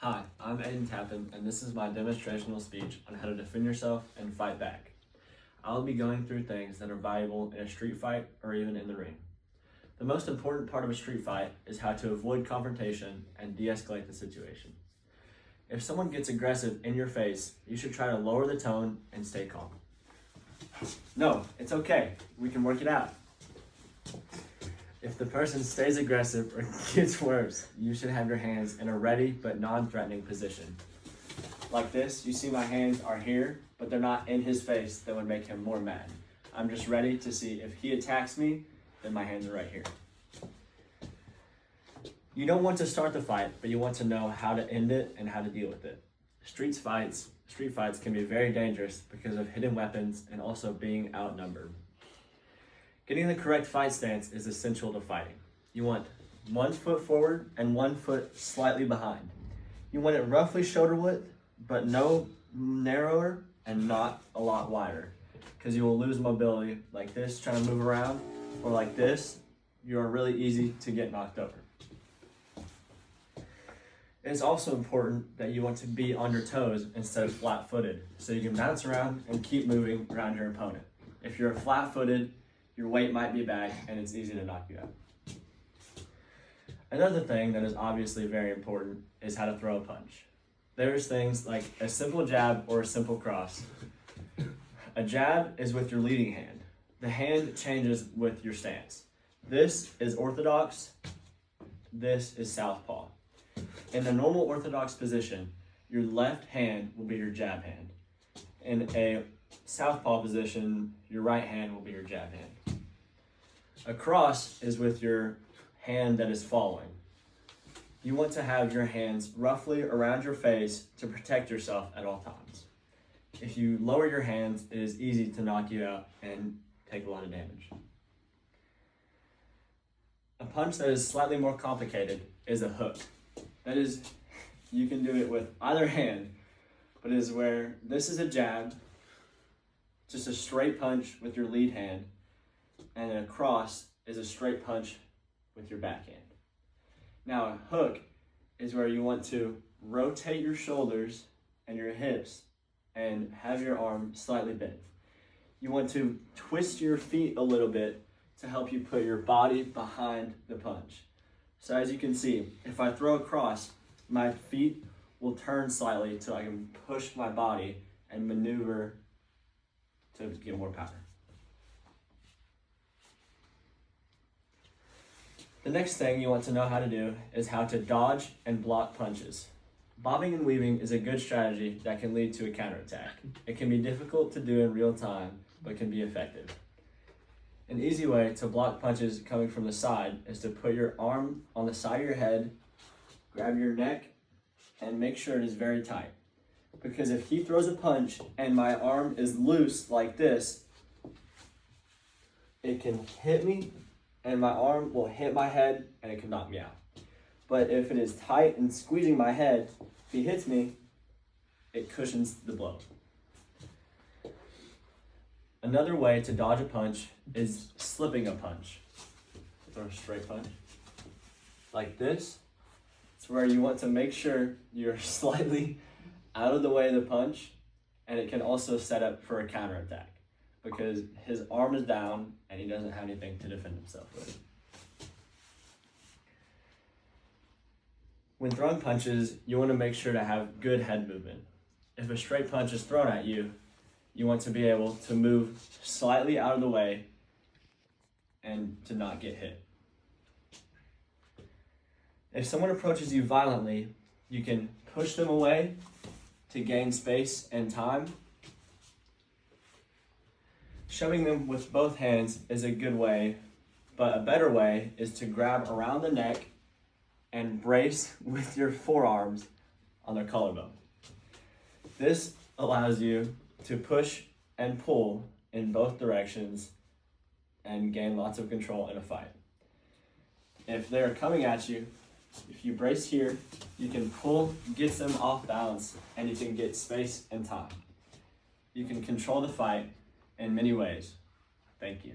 Hi, I'm Ayden Tappan, and this is my demonstrational speech on how to defend yourself and fight back. I'll be going through things that are valuable in a street fight or even in the ring. The most important part of a street fight is how to avoid confrontation and de-escalate the situation. If someone gets aggressive in your face, you should try to lower the tone and stay calm. No, it's okay. We can work it out. If the person stays aggressive or gets worse, you should have your hands in a ready but non-threatening position. Like this, you see my hands are here, but they're not in his face. That would make him more mad. I'm just ready to see if he attacks me, then my hands are right here. You don't want to start the fight, but you want to know how to end it and how to deal with it. Street fights can be very dangerous because of hidden weapons and also being outnumbered. Getting the correct fight stance is essential to fighting. You want 1 foot forward and 1 foot slightly behind. You want it roughly shoulder width, but no narrower and not a lot wider, because you will lose mobility like this, trying to move around, or like this, you are really easy to get knocked over. It's also important that you want to be on your toes instead of flat-footed, so you can bounce around and keep moving around your opponent. If you're flat-footed, your weight might be back and it's easy to knock you out. Another thing that is obviously very important is how to throw a punch. There's things like a simple jab or a simple cross. A jab is with your leading hand. The hand changes with your stance. This is orthodox, this is southpaw. In the normal orthodox position, your left hand will be your jab hand. In a southpaw position, your right hand will be your jab hand. A cross is with your hand that is following. You want to have your hands roughly around your face to protect yourself at all times. If you lower your hands, it is easy to knock you out and take a lot of damage. A punch that is slightly more complicated is a hook. That is, you can do it with either hand, but it is where this is a jab, just a straight punch with your lead hand, and a cross is a straight punch with your backhand. Now a hook is where you want to rotate your shoulders and your hips and have your arm slightly bent. You want to twist your feet a little bit to help you put your body behind the punch. So as you can see, if I throw a cross, my feet will turn slightly so I can push my body and maneuver to get more power. The next thing you want to know how to do is how to dodge and block punches. Bobbing and weaving is a good strategy that can lead to a counterattack. It can be difficult to do in real time, but can be effective. An easy way to block punches coming from the side is to put your arm on the side of your head, grab your neck, and make sure it is very tight. Because if he throws a punch and my arm is loose like this, it can hit me and my arm will hit my head and it can knock me out. But if it is tight and squeezing my head, if he hits me, it cushions the blow. Another way to dodge a punch is slipping a punch. Throw a straight punch. Like this. It's where you want to make sure you're slightly out of the way of the punch, and it can also set up for a counterattack because his arm is down and he doesn't have anything to defend himself with. When throwing punches, you want to make sure to have good head movement. If a straight punch is thrown at you, you want to be able to move slightly out of the way and to not get hit. If someone approaches you violently, you can push them away to gain space and time. Shoving them with both hands is a good way, but a better way is to grab around the neck and brace with your forearms on their collarbone. This allows you to push and pull in both directions and gain lots of control in a fight. If they're coming at you, if you brace here, you can pull, get them off balance, and you can get space and time. You can control the fight in many ways. Thank you.